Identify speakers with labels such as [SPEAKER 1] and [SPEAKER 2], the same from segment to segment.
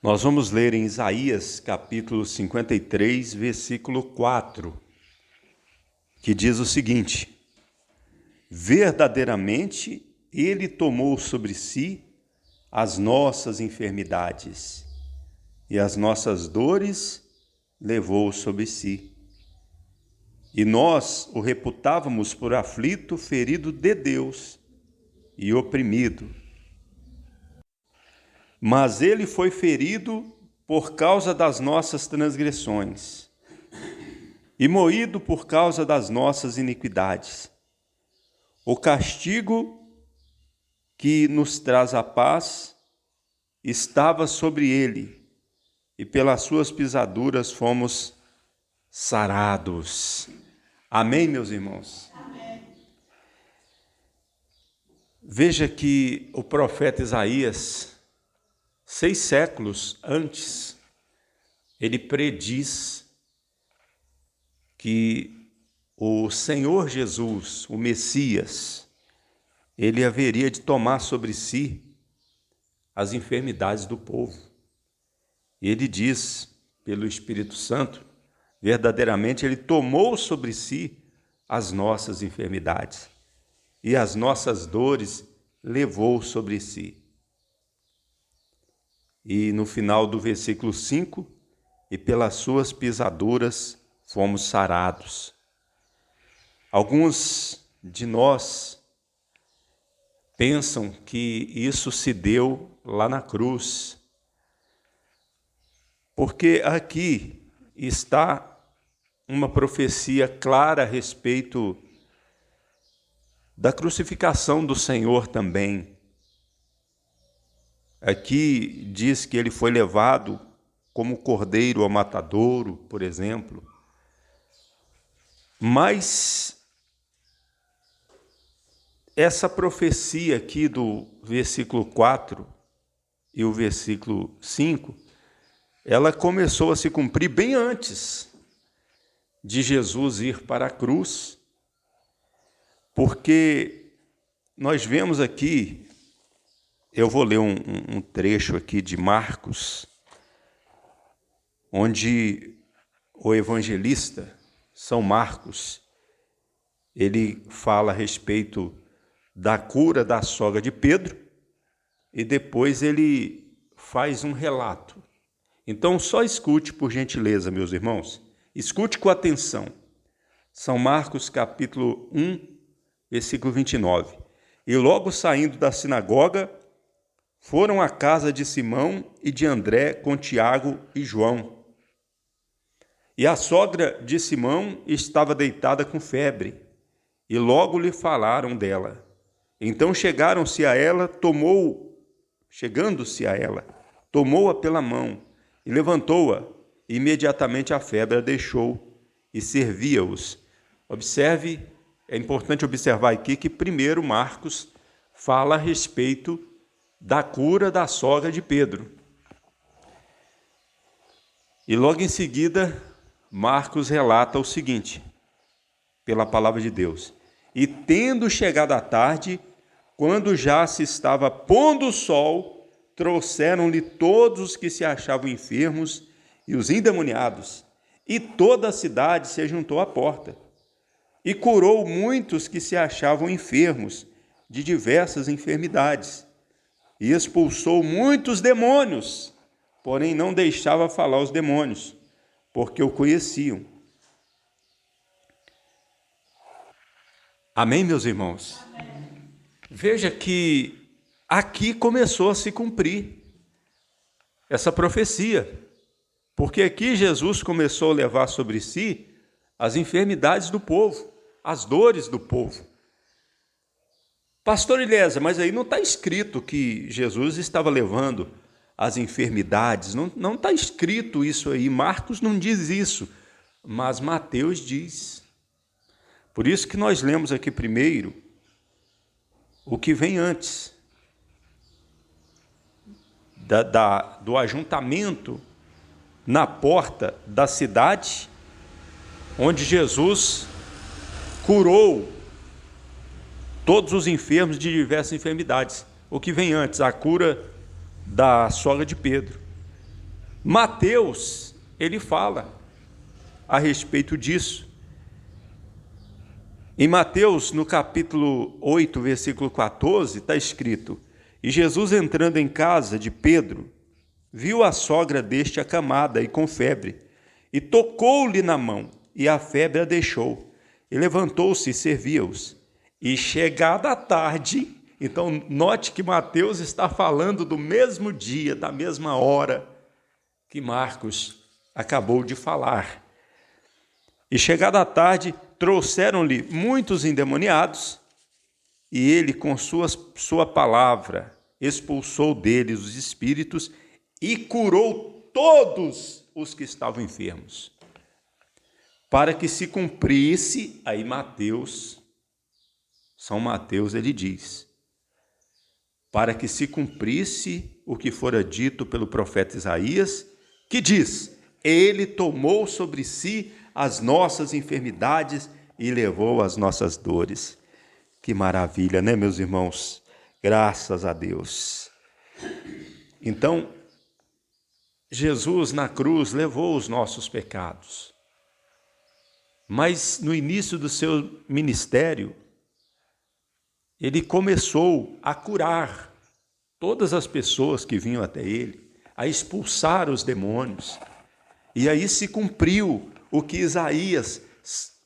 [SPEAKER 1] Nós vamos ler em Isaías, capítulo 53, versículo 4, que diz o seguinte: verdadeiramente ele tomou sobre si as nossas enfermidades e as nossas dores levou sobre si. E nós o reputávamos por aflito, ferido de Deus e oprimido. Mas ele foi ferido por causa das nossas transgressões e moído por causa das nossas iniquidades. O castigo que nos traz a paz estava sobre ele, e pelas suas pisaduras fomos sarados. Amém, meus irmãos?
[SPEAKER 2] Amém.
[SPEAKER 1] Veja que o profeta Isaías, 6 séculos antes, ele prediz que o Senhor Jesus, o Messias, ele haveria de tomar sobre si as enfermidades do povo. Ele diz, pelo Espírito Santo, verdadeiramente ele tomou sobre si as nossas enfermidades e as nossas dores levou sobre si. E no final do versículo 5, e pelas suas pisaduras fomos sarados. Alguns de nós pensam que isso se deu lá na cruz, porque aqui está uma profecia clara a respeito da crucificação do Senhor também. Aqui diz que ele foi levado como cordeiro ao matadouro, por exemplo. Mas essa profecia aqui do versículo 4 e o versículo 5, ela começou a se cumprir bem antes de Jesus ir para a cruz, porque nós vemos aqui, eu vou ler um trecho aqui de Marcos, onde o evangelista, São Marcos, ele fala a respeito da cura da sogra de Pedro e depois ele faz um relato. Então, só escute, por gentileza, meus irmãos. Escute com atenção. São Marcos, capítulo 1, versículo 29. E logo saindo da sinagoga, foram à casa de Simão e de André com Tiago e João. E a sogra de Simão estava deitada com febre, e logo lhe falaram dela. Então chegando-se a ela, tomou-a pela mão, e levantou-a, e imediatamente a febre a deixou, e servia-os. Observe, é importante observar aqui que primeiro Marcos fala a respeito da cura da sogra de Pedro. E logo em seguida, Marcos relata o seguinte, pela palavra de Deus. E tendo chegado a tarde, quando já se estava pondo o sol, trouxeram-lhe todos os que se achavam enfermos e os endemoniados, e toda a cidade se juntou à porta. E curou muitos que se achavam enfermos de diversas enfermidades, e expulsou muitos demônios, porém não deixava falar os demônios, porque o conheciam. Amém, meus irmãos?
[SPEAKER 2] Amém.
[SPEAKER 1] Veja que aqui começou a se cumprir essa profecia, porque aqui Jesus começou a levar sobre si as enfermidades do povo, as dores do povo. Pastor Eliezer, mas aí não está escrito que Jesus estava levando as enfermidades, não está escrito isso aí, Marcos não diz isso, mas Mateus diz. Por isso que nós lemos aqui primeiro o que vem antes do ajuntamento na porta da cidade, onde Jesus curou todos os enfermos de diversas enfermidades. O que vem antes? A cura da sogra de Pedro. Mateus, ele fala a respeito disso. Em Mateus, no capítulo 8, versículo 14, está escrito: E Jesus, entrando em casa de Pedro, viu a sogra deste acamada e com febre, e tocou-lhe na mão, e a febre a deixou. E levantou-se e servia-os. E chegada a tarde, então note que Mateus está falando do mesmo dia, da mesma hora que Marcos acabou de falar. E chegada a tarde, trouxeram-lhe muitos endemoniados, e ele, com sua palavra, expulsou deles os espíritos e curou todos os que estavam enfermos. Para que se cumprisse, aí São Mateus, ele diz, para que se cumprisse o que fora dito pelo profeta Isaías, que diz: Ele tomou sobre si as nossas enfermidades e levou as nossas dores. Que maravilha, né, meus irmãos? Graças a Deus. Então, Jesus na cruz levou os nossos pecados. Mas no início do seu ministério, ele começou a curar todas as pessoas que vinham até ele, a expulsar os demônios. E aí se cumpriu o que Isaías,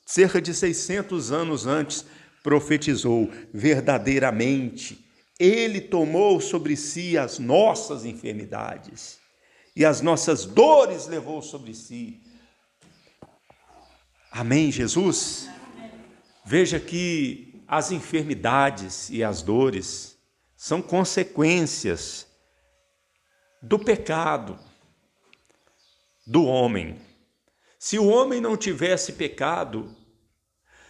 [SPEAKER 1] cerca de 600 anos antes, profetizou: verdadeiramente, ele tomou sobre si as nossas enfermidades e as nossas dores levou sobre si. Amém, Jesus? Veja que as enfermidades e as dores são consequências do pecado do homem. Se o homem não tivesse pecado,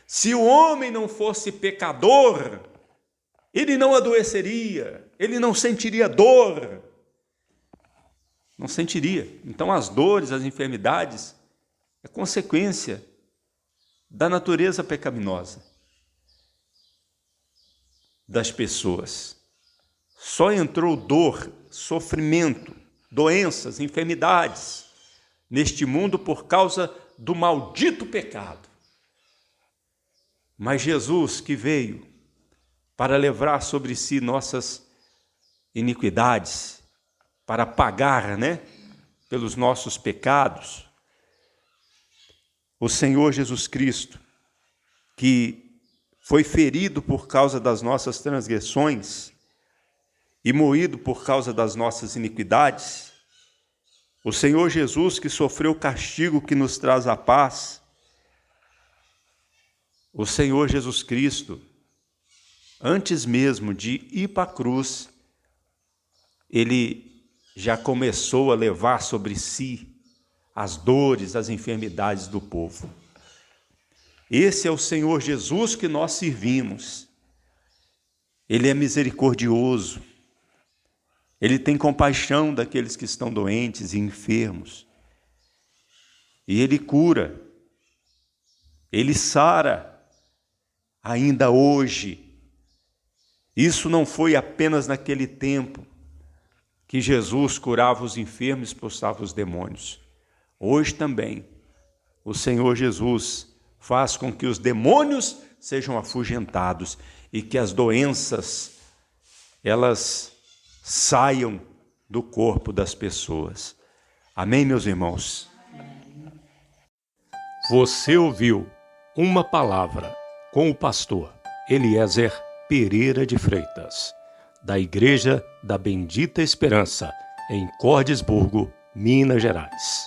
[SPEAKER 1] se o homem não fosse pecador, ele não adoeceria, ele não sentiria dor. Não sentiria. Então as dores, as enfermidades, é consequência da natureza pecaminosa das pessoas. Só entrou dor, sofrimento, doenças, enfermidades neste mundo por causa do maldito pecado. Mas Jesus, que veio para levar sobre si nossas iniquidades, para pagar, pelos nossos pecados, o Senhor Jesus Cristo, que foi ferido por causa das nossas transgressões e moído por causa das nossas iniquidades, o Senhor Jesus que sofreu o castigo que nos traz a paz, o Senhor Jesus Cristo, antes mesmo de ir para a cruz, ele já começou a levar sobre si as dores, as enfermidades do povo. Esse é o Senhor Jesus que nós servimos. Ele é misericordioso. Ele tem compaixão daqueles que estão doentes e enfermos. E ele cura. Ele sara ainda hoje. Isso não foi apenas naquele tempo que Jesus curava os enfermos e expulsava os demônios. Hoje também, o Senhor Jesus faz com que os demônios sejam afugentados e que as doenças, elas saiam do corpo das pessoas. Amém, meus irmãos?
[SPEAKER 2] Você ouviu uma palavra com o pastor Eliezer Pereira de Freitas, da Igreja da Bendita Esperança, em Cordisburgo, Minas Gerais.